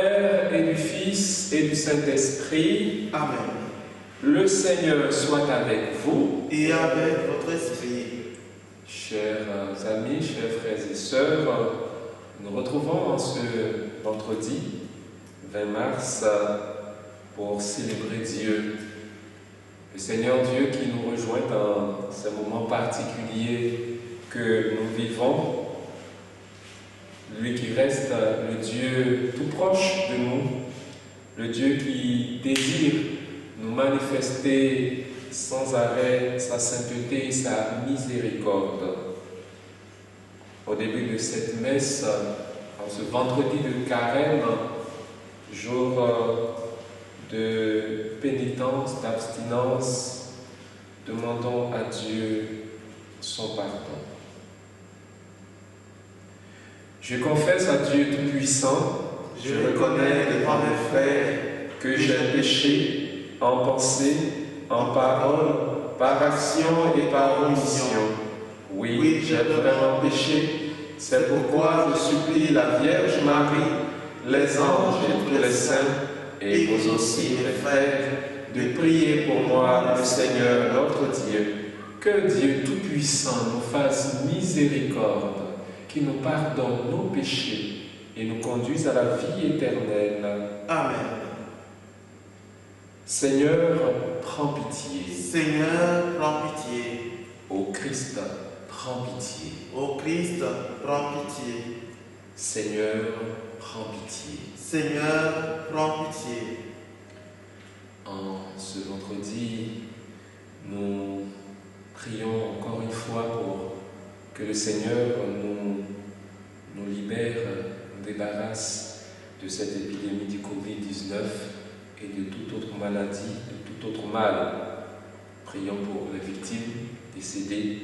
Père et du Fils et du Saint-Esprit. Amen. Le Seigneur soit avec vous. Et avec votre esprit. Chers amis, chers frères et sœurs, nous retrouvons en ce vendredi 20 mars pour célébrer Dieu. Le Seigneur Dieu qui nous rejoint dans ce moment particulier que nous vivons. Lui qui reste le Dieu tout proche de nous, le Dieu qui désire nous manifester sans arrêt sa sainteté et sa miséricorde. Au début de cette messe, en ce vendredi de carême, jour de pénitence, d'abstinence, demandons à Dieu son pardon. Je confesse à Dieu Tout-Puissant, Je reconnais devant mes frères que j'ai péché en pensée, en parole, par action et par omission. Oui, j'ai vraiment péché. C'est pourquoi je supplie la Vierge Marie, les anges et tous les saints, et vous aussi, mes frères, de prier pour moi, le Seigneur notre Dieu. Que Dieu Tout-Puissant nous fasse miséricorde, qui nous pardonne nos péchés et nous conduise à la vie éternelle. Amen. Seigneur, prends pitié. Seigneur, prends pitié. Ô Christ, prends pitié. Ô Christ, prends pitié. Seigneur, prends pitié. Seigneur, prends pitié. En ce vendredi, nous prions encore une fois pour que le Seigneur nous libère, nous débarrasse de cette épidémie du Covid-19 et de toute autre maladie, de tout autre mal. Prions pour les victimes décédées,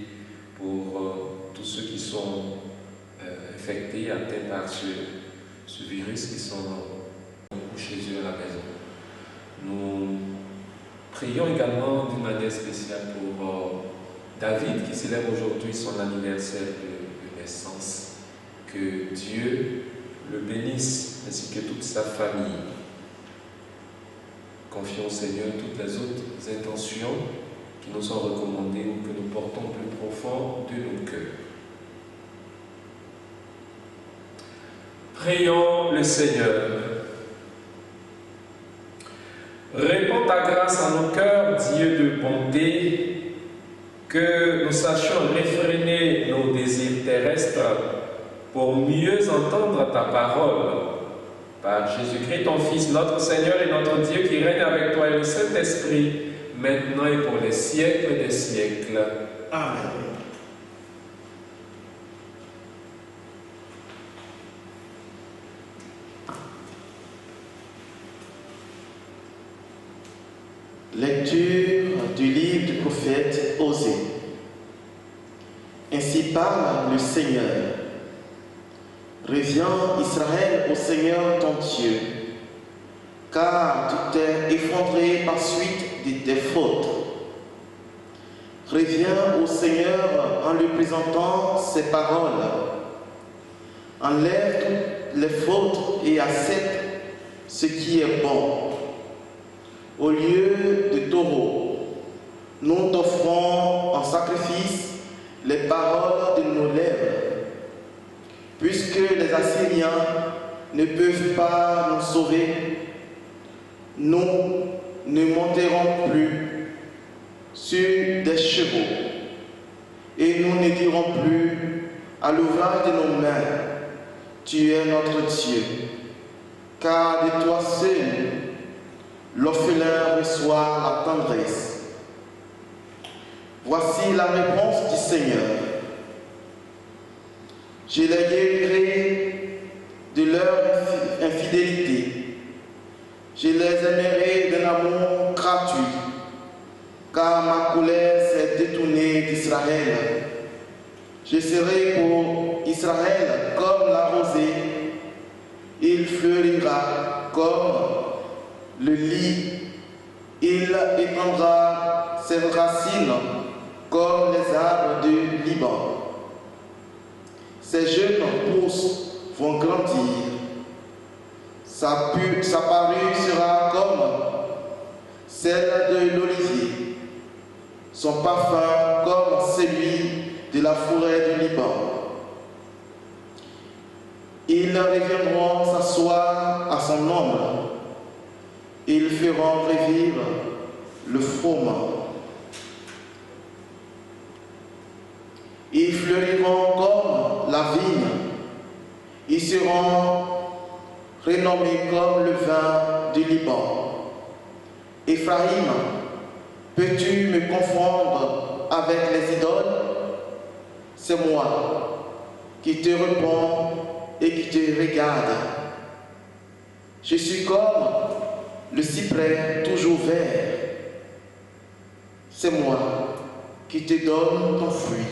pour tous ceux qui sont infectés, atteints par ce virus, qui sont chez eux à la maison. Nous prions également d'une manière spéciale pour David qui célèbre aujourd'hui son anniversaire de naissance. Que Dieu le bénisse ainsi que toute sa famille. Confions au Seigneur toutes les autres intentions qui nous sont recommandées ou que nous portons plus profond de nos cœurs. Prions le Seigneur. Répands ta grâce à nos cœurs, Dieu de bonté, que nous sachions réfréner nos désirs terrestres pour mieux entendre ta parole. Par Jésus-Christ, ton Fils, notre Seigneur et notre Dieu, qui règne avec toi et le Saint-Esprit, maintenant et pour les siècles des siècles. Amen. Lecture du livre du prophète Osée. Ainsi parle le Seigneur. Reviens, Israël, au Seigneur ton Dieu, car tu t'es effondré par suite de tes fautes. Reviens au Seigneur en lui présentant ses paroles. Enlève toutes les fautes et accepte ce qui est bon. Au lieu de taureaux, nous t'offrons en sacrifice les paroles de nos lèvres. Puisque les Assyriens ne peuvent pas nous sauver, nous ne monterons plus sur des chevaux et nous ne dirons plus à l'ouvrage de nos mains, tu es notre Dieu, car de toi seul l'orphelin reçoit la tendresse. Voici la réponse du Seigneur. Je les guérirai de leur infidélité. Je les aimerai d'un amour gratuit, car ma colère s'est détournée d'Israël. Je serai pour Israël comme la rosée. Il fleurira comme le lit. Il étendra ses racines comme les arbres du Liban. Ses jeunes pousses vont grandir. Sa parure sera comme celle de l'olivier, son parfum comme celui de la forêt du Liban. Ils reviendront s'asseoir à son ombre. Ils feront revivre le froment. Ils fleuriront comme la vigne. Ils seront renommés comme le vin du Liban. Éphraïm, peux-tu me confondre avec les idoles? C'est moi qui te réponds et qui te regarde. Je suis comme le cyprès toujours vert. C'est moi qui te donne ton fruit.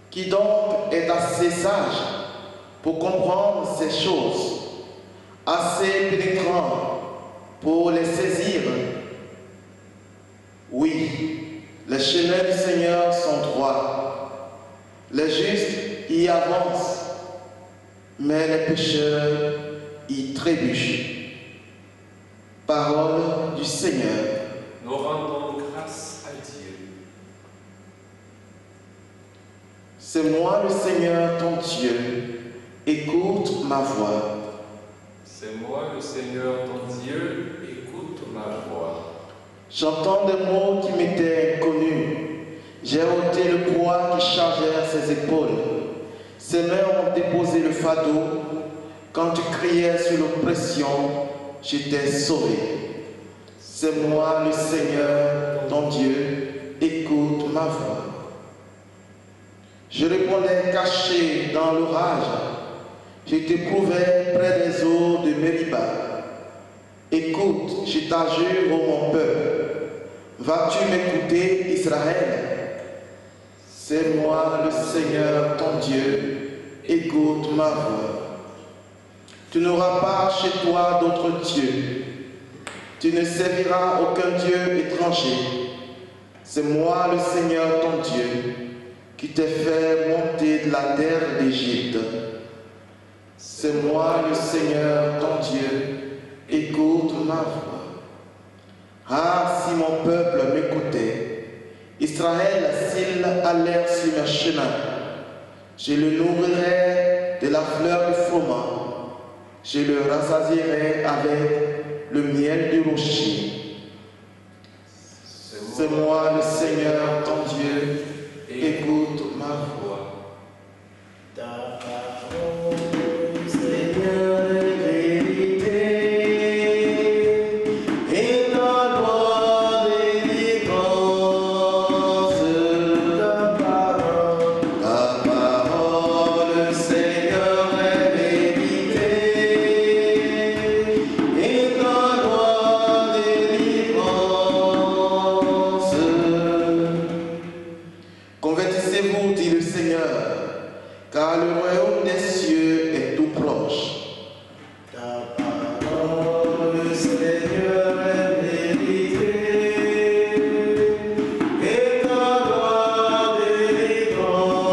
Qui donc est assez sage pour comprendre ces choses, assez pénétrant pour les saisir? Oui, les chemins du Seigneur sont droits. Les justes y avancent, mais les pécheurs y trébuchent. Parole du Seigneur. Nous rendons grâce à Dieu. C'est moi le Seigneur ton Dieu, écoute ma voix. C'est moi le Seigneur ton Dieu, écoute ma voix. J'entends des mots qui m'étaient inconnus. J'ai ôté le poids qui chargeait ses épaules. Ses mains ont déposé le fardeau. Quand tu criais sur l'oppression, j'étais sauvé. C'est moi le Seigneur, ton Dieu, écoute ma voix. Je répondais caché dans l'orage. Je t'éprouvais près des eaux de Mériba. Écoute, je t'adjure, ô mon peuple. Vas-tu m'écouter, Israël? C'est moi le Seigneur, ton Dieu, écoute ma voix. Tu n'auras pas chez toi d'autre Dieu. Tu ne serviras aucun Dieu étranger. C'est moi le Seigneur, ton Dieu, qui t'ai fait monter de la terre d'Égypte. C'est moi le Seigneur, ton Dieu, écoute ma voix. Ah, si mon peuple m'écoutait, Israël, s'il allait sur mes chemins, je le nourrirais de la fleur du froment, je le rassasierais avec le miel du rocher. C'est moi le Seigneur, ton Dieu, écoute ma voix. Ta parole, Seigneur, est vérité, et ta loi délivrance. Ta parole, Seigneur, est vérité, et ta loi délivrance. Convertissez-vous, dit le Seigneur, car le royaume des cieux est tout proche. Ta parole, Seigneur, est vérité, et ta loi délivrance.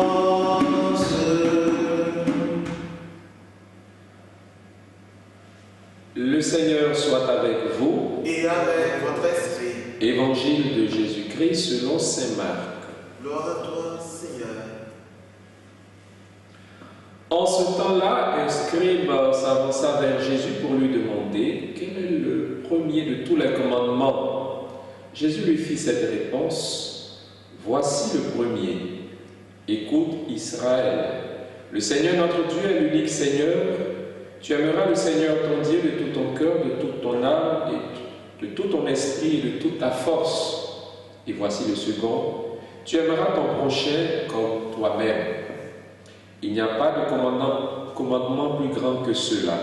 Le Seigneur soit avec vous. Et avec votre esprit. Évangile de Jésus-Christ selon saint Marc. Gloire à toi, Seigneur. En ce temps-là, un scribe s'avança vers Jésus pour lui demander quel est le premier de tous les commandements. Jésus lui fit cette réponse: voici le premier. Écoute, Israël. Le Seigneur notre Dieu est l'unique Seigneur. Tu aimeras le Seigneur ton Dieu de tout ton cœur, de toute ton âme, et de tout ton esprit et de toute ta force. Et voici le second: tu aimeras ton prochain comme toi-même. Il n'y a pas de commandement plus grand que cela.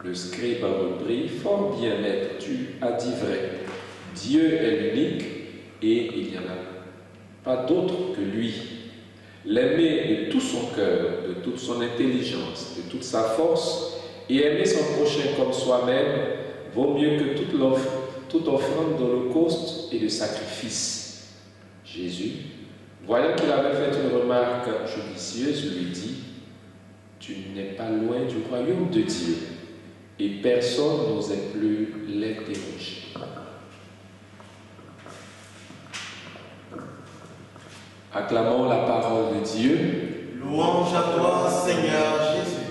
Le scribe reprit: fort bien, maître, tu as dit vrai. Dieu est l'unique et il n'y en a pas d'autre que lui. L'aimer de tout son cœur, de toute son intelligence, de toute sa force, et aimer son prochain comme soi-même vaut mieux que toute offrande d'holocauste et de sacrifice. Jésus, voyant qu'il avait fait une remarque judicieuse, lui dit: tu n'es pas loin du royaume de Dieu et personne n'osait plus l'interroger. Acclamons la parole de Dieu. Louange à toi, Seigneur Jésus.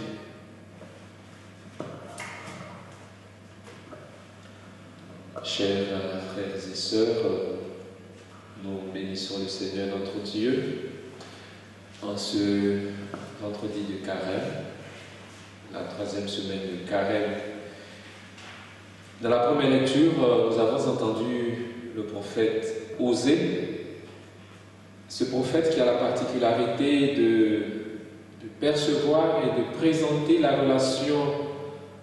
Chers frères et sœurs, nous bénissons le Seigneur notre Dieu en ce vendredi de Carême, la 3e semaine de Carême. Dans la première lecture, nous avons entendu le prophète Osée, ce prophète qui a la particularité de percevoir et de présenter la relation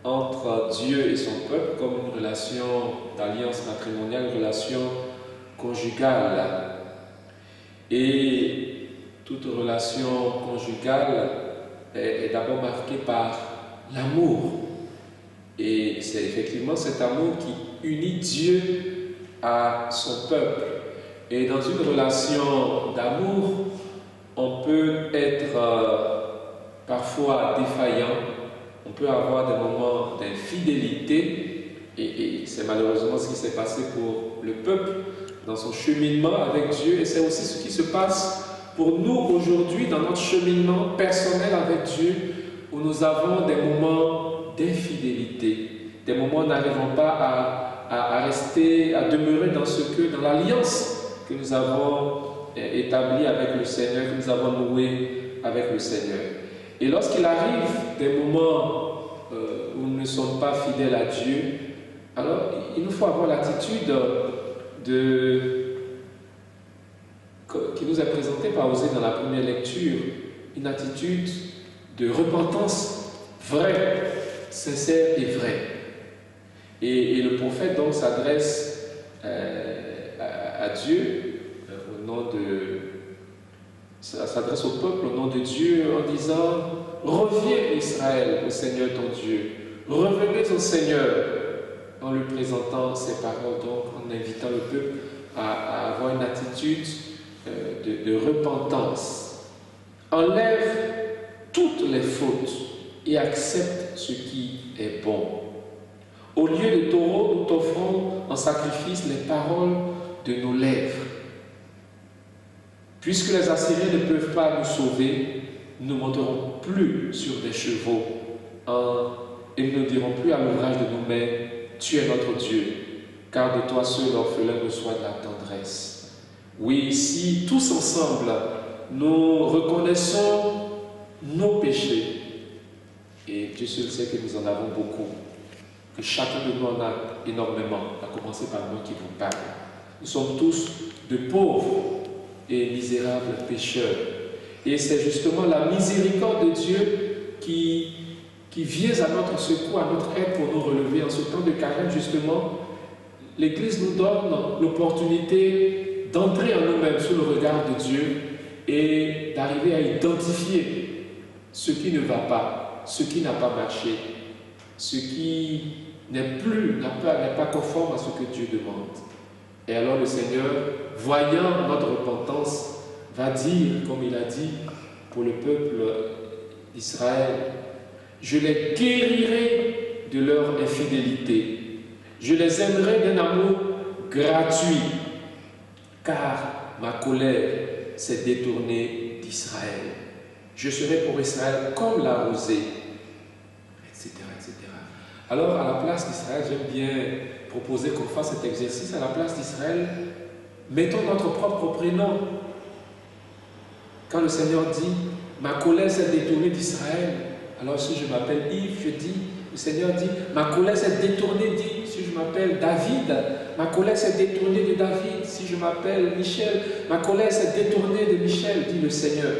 entre Dieu et son peuple comme une relation d'alliance matrimoniale, une relation conjugale. Et toute relation conjugale est d'abord marquée par l'amour. Et c'est effectivement cet amour qui unit Dieu à son peuple. Et dans une relation d'amour, on peut être parfois défaillant, on peut avoir des moments d'infidélité, et c'est malheureusement ce qui s'est passé pour le peuple dans son cheminement avec Dieu, et c'est aussi ce qui se passe pour nous aujourd'hui dans notre cheminement personnel avec Dieu, où nous avons des moments d'infidélité, des moments où nous n'arrivons pas à rester, à demeurer dans l'alliance que nous avons établie avec le Seigneur, que nous avons nouée avec le Seigneur. Et lorsqu'il arrive des moments où nous ne sommes pas fidèles à Dieu, alors il nous faut avoir l'attitude qui nous est présentée par Osée dans la première lecture, une attitude de repentance vraie, sincère et vraie. Et le prophète donc s'adresse à Dieu, s'adresse au peuple au nom de Dieu en disant: reviens Israël au Seigneur ton Dieu, revenez au Seigneur, en lui présentant ces paroles, donc en invitant le peuple à avoir une attitude de repentance. Enlève toutes les fautes et accepte ce qui est bon. Au lieu de taureaux, nous t'offrons en sacrifice les paroles de nos lèvres. Puisque les Assyriens ne peuvent pas nous sauver, nous ne monterons plus sur des chevaux et nous ne dirons plus à l'ouvrage de nos mains: tu es notre Dieu, car de toi seul l'orphelin reçoit de la tendresse. Oui, si tous ensemble nous reconnaissons nos péchés, et Dieu seul sait que nous en avons beaucoup, que chacun de nous en a énormément, à commencer par moi qui vous parle. Nous sommes tous de pauvres et misérables pécheurs. Et c'est justement la miséricorde de Dieu qui vient à notre secours, à notre aide pour nous relever. En ce temps de carême, justement, l'Église nous donne l'opportunité d'entrer en nous-mêmes sous le regard de Dieu et d'arriver à identifier ce qui ne va pas, ce qui n'a pas marché, ce qui n'est pas conforme à ce que Dieu demande. Et alors le Seigneur, voyant notre repentance, va dire, comme il a dit pour le peuple d'Israël: je les guérirai de leur infidélité, je les aimerai d'un amour gratuit, car ma colère s'est détournée d'Israël. Je serai pour Israël comme la rosée, etc., etc. Alors, à la place d'Israël, j'aime bien proposer qu'on fasse cet exercice. À la place d'Israël, mettons notre propre prénom. Quand le Seigneur dit: ma colère s'est détournée d'Israël, alors si je m'appelle Yves, je dis, le Seigneur dit: ma colère s'est détournée d'Yves. Si je m'appelle David, ma colère s'est détournée de David. Si je m'appelle Michel, ma colère s'est détournée de Michel, dit le Seigneur.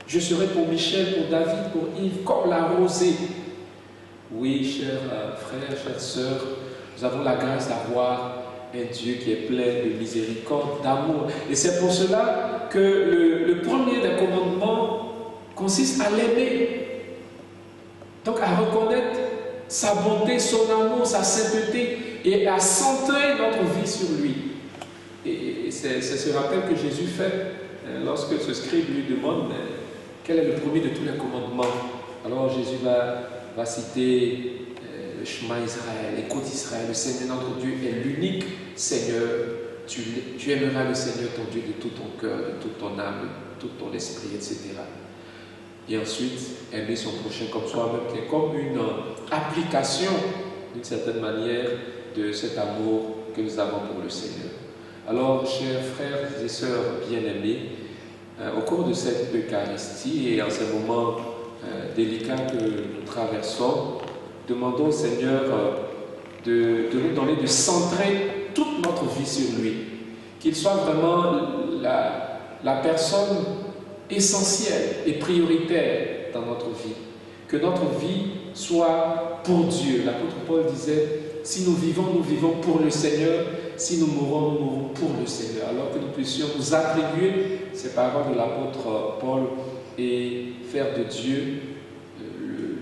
Je serai pour Michel, pour David, pour Yves, comme la rosée. Oui, chers frères, chères sœurs, nous avons la grâce d'avoir un Dieu qui est plein de miséricorde, d'amour. Et c'est pour cela que le premier des commandements consiste à l'aimer. Donc à reconnaître sa bonté, son amour, sa sainteté et à centrer notre vie sur lui. Et c'est ce rappel que Jésus fait lorsque ce scribe lui demande: quel est le premier de tous les commandements? Alors Jésus va citer le chemin Israël, écoute Israël, le Seigneur notre Dieu est l'unique Seigneur. Tu aimeras le Seigneur ton Dieu de tout ton cœur, de toute ton âme, de tout ton esprit, etc. Et ensuite, aimer son prochain comme soi-même, qui est comme une application, d'une certaine manière, de cet amour que nous avons pour le Seigneur. Alors, chers frères et sœurs bien-aimés, au cours de cette Eucharistie et en ces moments délicats que nous traversons, demandons au Seigneur de nous donner, de centrer toute notre vie sur lui, qu'il soit vraiment la personne essentielle et prioritaire dans notre vie, que notre vie soit pour Dieu. L'apôtre Paul disait, si nous vivons pour le Seigneur, si nous mourons pour le Seigneur. Alors que nous puissions nous attribuer ces paroles de l'apôtre Paul et faire de Dieu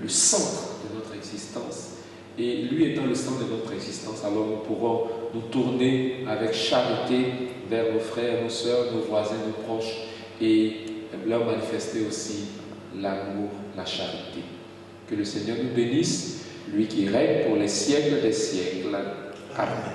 le centre de notre existence. Et lui étant le centre de notre existence, alors nous pourrons nous tourner avec charité vers nos frères, nos sœurs, nos voisins, nos proches et leur manifester aussi l'amour, la charité. Que le Seigneur nous bénisse, lui qui règne pour les siècles des siècles. Amen.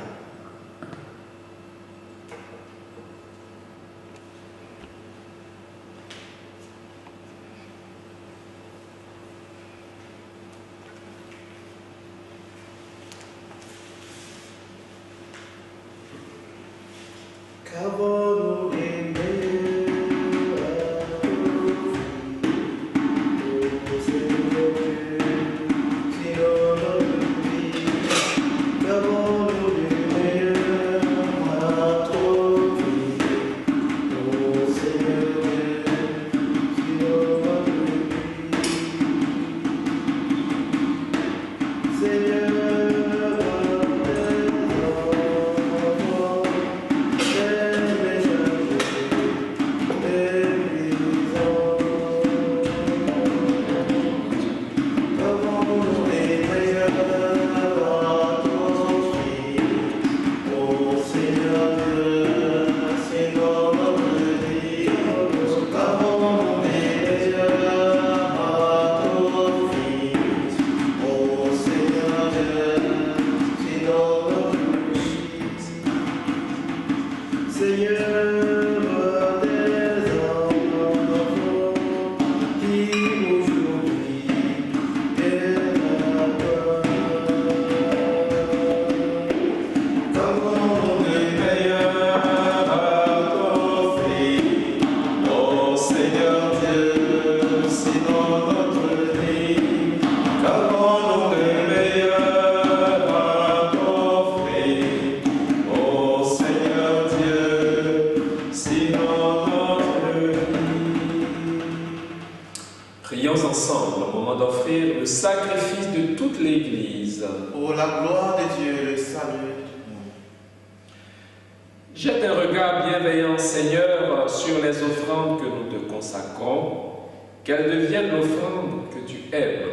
Qu'elle devienne l'offrande que tu aimes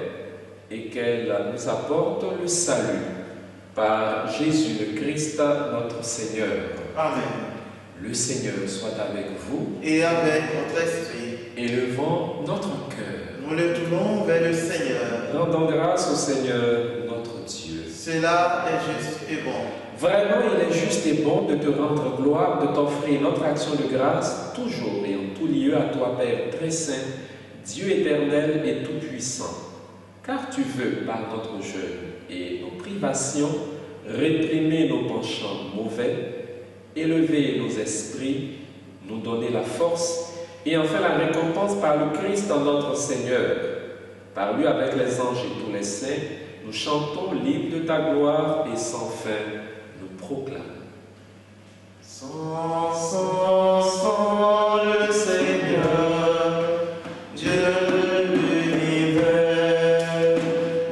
et qu'elle nous apporte le salut par Jésus le Christ, notre Seigneur. Amen. Le Seigneur soit avec vous et avec votre esprit. Élevons notre cœur. Nous le tournons vers le Seigneur. Rendons grâce au Seigneur, notre Dieu. Cela est juste et bon. Vraiment, il est juste et bon de te rendre gloire, de t'offrir notre action de grâce, toujours et en tout lieu à toi, Père très saint, Dieu éternel et tout-puissant, car tu veux, par notre jeûne et nos privations, réprimer nos penchants mauvais, élever nos esprits, nous donner la force et en faire la récompense par le Christ en notre Seigneur. Par lui, avec les anges et tous les saints, nous chantons l'hymne de ta gloire et sans fin, nous proclamons. Sans le Seigneur, Dieu de l'univers,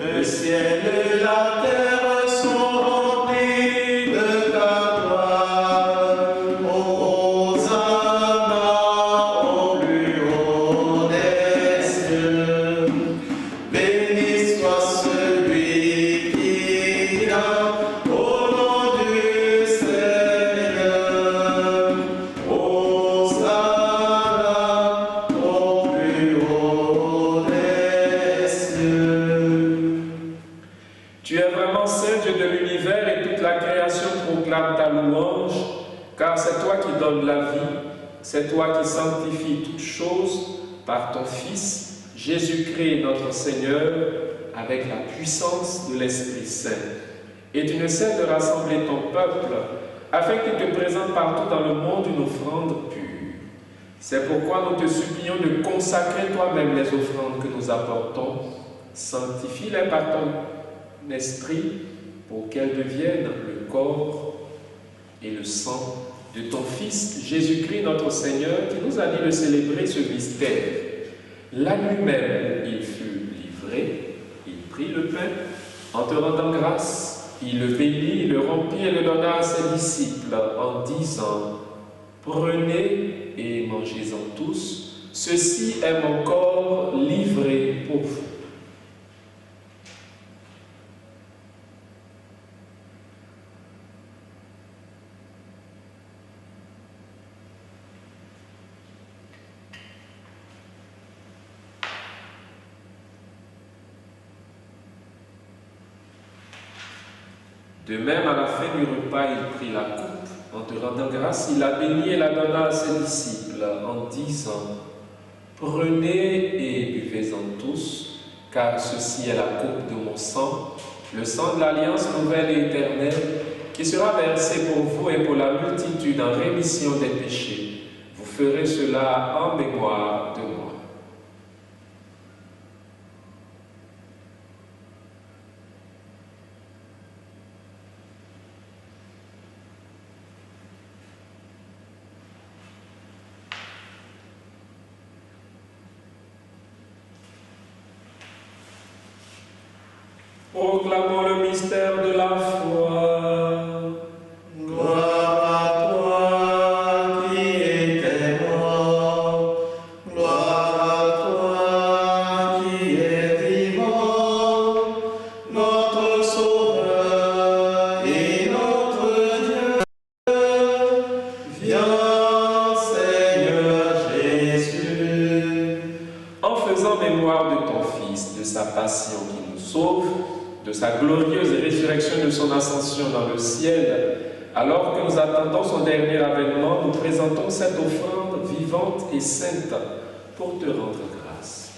le ciel et la terre sont remplis de ta gloire. Hosanna au plus haut des cieux. Béni soit celui qui vient au nom du Seigneur. Hosanna au plus haut des cieux. es vraiment saint, Dieu de l'univers, et toute la création proclame ta louange, car c'est toi qui donnes la vie, c'est toi qui sanctifies toutes choses par ton Fils, Jésus-Christ notre Seigneur, avec la puissance de l'Esprit Saint. Et tu ne cesses de rassembler ton peuple, afin qu'il te présente partout dans le monde une offrande pure. C'est pourquoi nous te supplions de consacrer toi-même les offrandes que nous apportons. Sanctifie-les par ton esprit pour qu'elles deviennent le corps et le sang de ton Fils Jésus-Christ notre Seigneur, qui nous a dit de célébrer ce mystère. La nuit même, il fut livré, il prit le pain, en te rendant grâce, il le bénit, il le rompit et le donna à ses disciples en disant: prenez et mangez-en tous, ceci est mon corps livré pour vous. De même, à la fin du repas, il prit la coupe. En te rendant grâce, il la bénit et la donna à ses disciples en disant: prenez et buvez-en tous, car ceci est la coupe de mon sang, le sang de l'alliance nouvelle et éternelle, qui sera versé pour vous et pour la multitude en rémission des péchés. Vous ferez cela en mémoire de moi. Proclamons le mystère de la foi. Gloire à toi qui étais mort, gloire à toi qui es vivant, notre Sauveur et notre Dieu. Viens, Seigneur Jésus. En faisant mémoire de ton Fils, de sa passion qui nous sauve, de sa glorieuse résurrection, de son ascension dans le ciel, alors que nous attendons son dernier avènement, nous présentons cette offrande vivante et sainte pour te rendre grâce.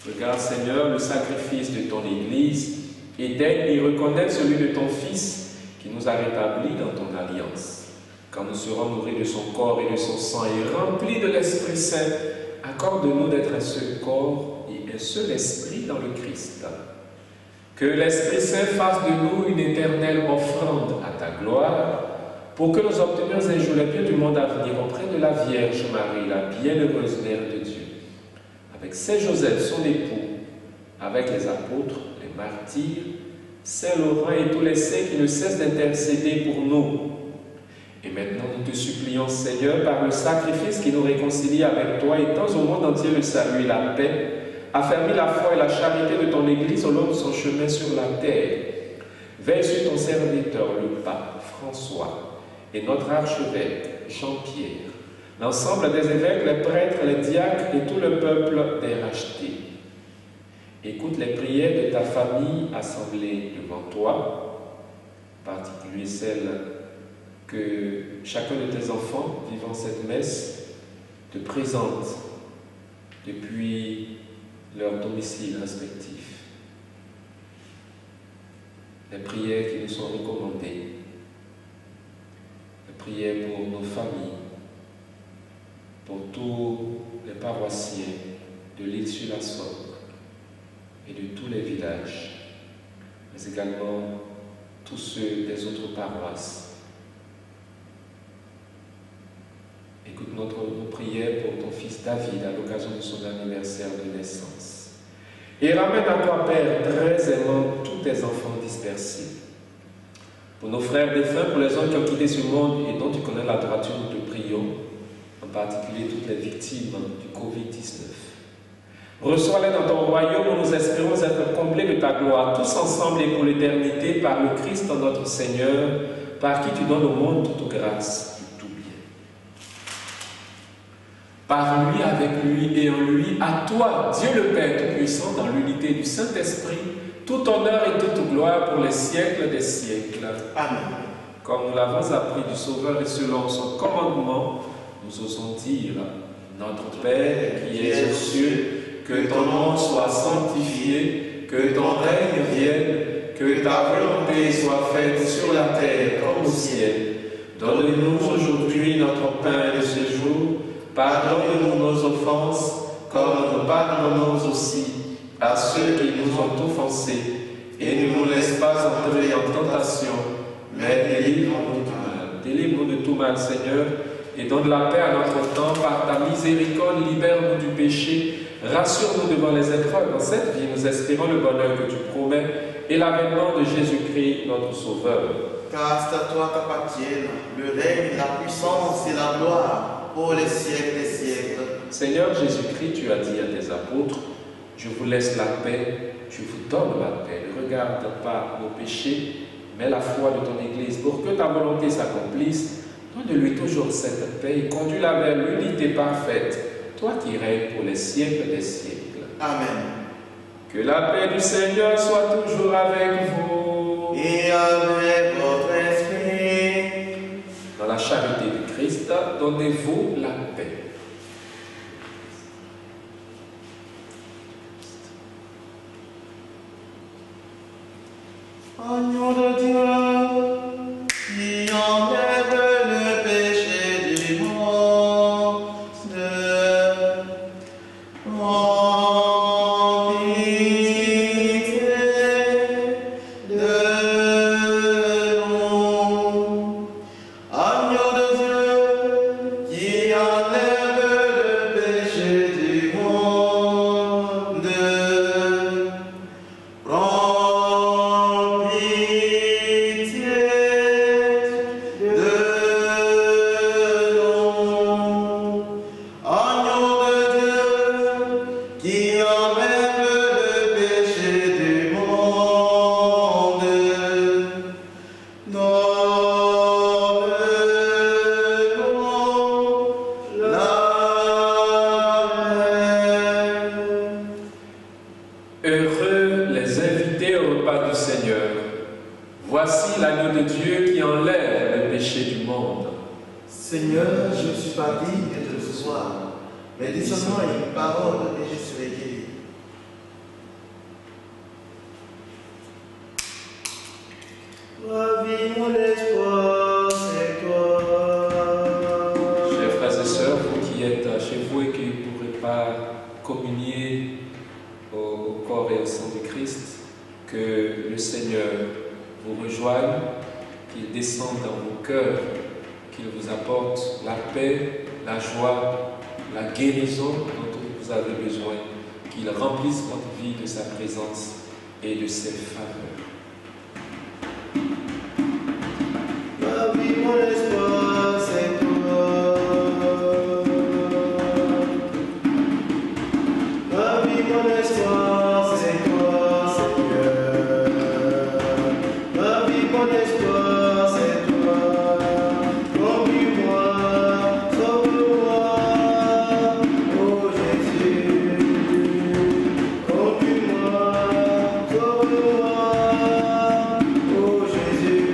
Regarde, Seigneur, le sacrifice de ton Église et daigne y reconnaître celui de ton Fils qui nous a rétablis dans ton alliance. Quand nous serons nourris de son corps et de son sang et remplis de l'Esprit Saint, accorde-nous d'être un seul corps et un seul esprit dans le Christ. Que l'Esprit Saint fasse de nous une éternelle offrande à ta gloire, pour que nous obtenions un jour les biens du monde à venir auprès de la Vierge Marie, la bienheureuse Mère de Dieu, avec Saint Joseph, son époux, avec les apôtres, les martyrs, Saint Laurent et tous les saints qui ne cessent d'intercéder pour nous. Et maintenant, nous te supplions, Seigneur, par le sacrifice qui nous réconcilie avec toi, étends au monde entier le salut et la paix, affermis la foi et la charité de ton Église au long de son chemin sur la terre. Veille sur ton serviteur, le pape François, et notre archevêque Jean-Pierre, l'ensemble des évêques, les prêtres, les diacres et tout le peuple des rachetés. Écoute les prières de ta famille assemblée devant toi, en particulier celles que chacun de tes enfants vivant cette messe te présente depuis leur domicile respectif. Les prières qui nous sont recommandées, les prières pour nos familles, pour tous les paroissiens de l'île sur la Somme et de tous les villages, mais également tous ceux des autres paroisses. Écoute nos prières pour ton fils David à l'occasion de son anniversaire de naissance. Et ramène à toi, Père, très aimant tous tes enfants dispersés. Pour nos frères défunts, pour les hommes qui ont quitté ce monde et dont tu connais la droiture, nous te prions, en particulier toutes les victimes du Covid-19. Reçois-les dans ton royaume où nous espérons être comblés de ta gloire, tous ensemble et pour l'éternité, par le Christ notre Seigneur, par qui tu donnes au monde toute grâce. Par lui, avec lui et en lui, à toi, Dieu le Père Tout-Puissant, dans l'unité du Saint-Esprit, tout honneur et toute gloire pour les siècles des siècles. Amen. Comme nous l'avons appris du Sauveur et selon son commandement, nous osons dire, notre Père qui es aux cieux, que ton nom soit sanctifié, que ton règne vienne, que ta volonté soit faite sur la terre comme au ciel. Donne-nous aujourd'hui notre pain de ce jour. Pardonne-nous nos offenses, comme nous pardonnons aussi à ceux qui nous ont offensés. Et ne nous laisse pas entrer en tentation, mais délivre-nous du mal. Délivre-nous de tout mal, Seigneur, et donne la paix à notre temps. Par ta miséricorde, libère-nous du péché. Rassure-nous devant les épreuves. Dans cette vie, nous espérons le bonheur que tu promets et l'avènement de Jésus-Christ, notre Sauveur. Car c'est à toi qu'appartiennent le règne, la puissance et la gloire pour les siècles des siècles. Seigneur Jésus-Christ, tu as dit à tes apôtres, je vous laisse la paix, je vous donne la paix. Ne regarde pas nos péchés, mais la foi de ton Église. Pour que ta volonté s'accomplisse, donne-lui toujours cette paix et conduis-la vers l'unité parfaite, toi qui règnes pour les siècles des siècles. Amen. Que la paix du Seigneur soit toujours avec vous. Et avec votre esprit. Dans la charité du Christ, donnez-vous la paix. Agneau de Dieu, qui enlève le péché du monde, en pitié de nous. Agneau de Dieu, qui enlève le péché du monde, prends pitié de nous. Agneau de Dieu, qui enlève le péché du monde, donne-nous la paix. Heureux les invités au repas du Seigneur. Voici l'agneau de Dieu qui enlève le péché du monde. Seigneur, je ne suis pas digne de te recevoir, mais dis seulement une parole et je serai guéri. Ma vie, mon espoir, c'est toi. Chers frères et sœurs, vous qui êtes chez vous et qui ne pourrez pas communier au corps et au sang du Christ, que le Seigneur vous rejoigne, qu'il descende dans vos cœurs, qu'il vous apporte la paix, la joie, la guérison dont vous avez besoin, qu'il remplisse votre vie de sa présence et de ses faveurs. Ma vie, mon espoir, c'est toi. Ma vie, mon espoir, c'est toi, Seigneur. Ma vie, mon espoir, c'est toi. Conduis-moi, sauve-moi, oh Jésus. Conduis-moi, sauve-moi, oh Jésus.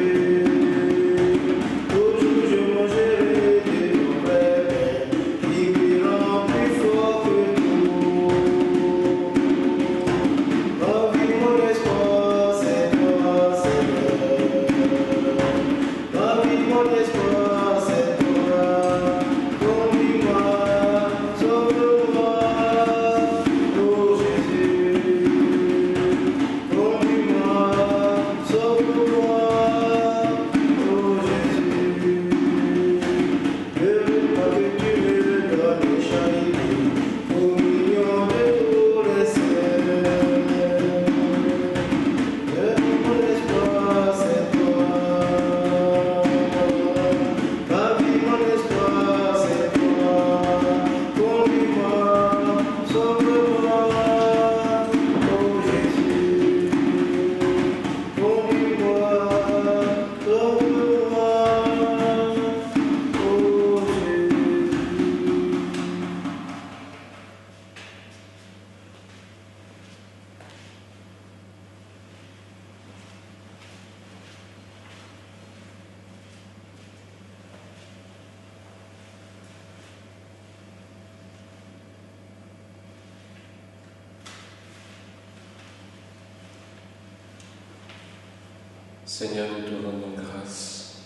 Seigneur, nous te rendons grâce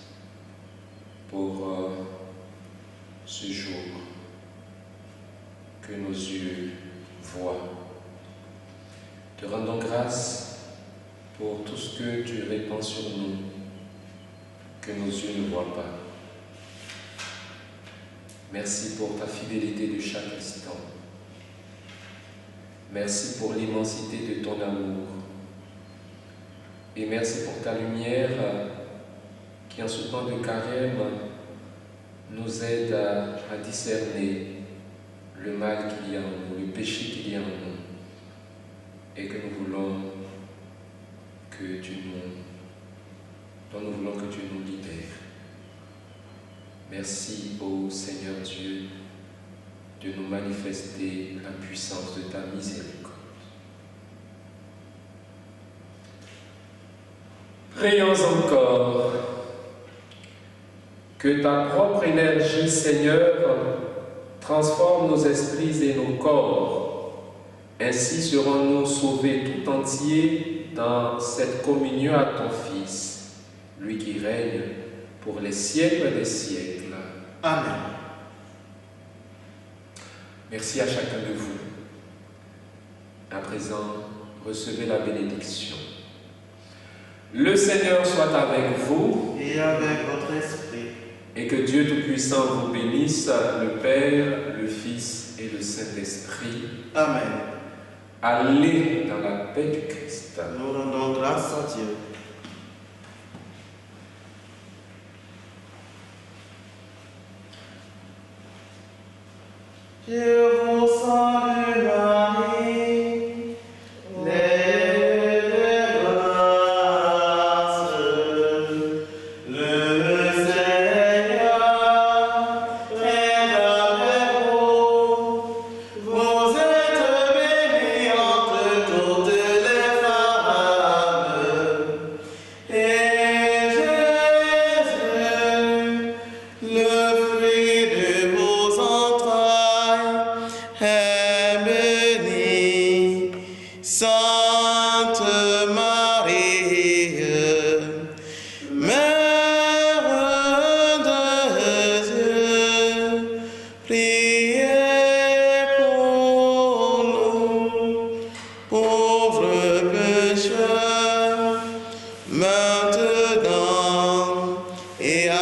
pour ce jour que nos yeux voient. Te rendons grâce pour tout ce que tu répands sur nous, que nos yeux ne voient pas. Merci pour ta fidélité de chaque instant. Merci pour l'immensité de ton amour. Et merci pour ta lumière qui, en ce temps de carême, nous aide à discerner le mal qu'il y a en nous, le péché qu'il y a en nous, et que nous voulons que dont nous voulons que tu nous libères. Merci, ô Seigneur Dieu, de nous manifester la puissance de ta miséricorde. Prions encore. Que ta propre énergie, Seigneur, transforme nos esprits et nos corps. Ainsi serons-nous sauvés tout entiers dans cette communion à ton Fils, lui qui règne pour les siècles des siècles. Amen. Merci à chacun de vous. À présent, recevez la bénédiction. Le Seigneur soit avec vous. Et avec votre esprit. Et que Dieu Tout-Puissant vous bénisse, le Père, le Fils et le Saint-Esprit. Amen. Allez dans la paix du Christ. Nous rendons grâce à Dieu. Je vous salue Marie, pleine de grâce, le Seigneur est avec vous. Vous êtes bénie entre toutes les femmes, et Jésus, le fruit de vos entrailles, est béni. Sainte Marie, Mère de Dieu, priez pour nous, pauvres pécheurs, maintenant et à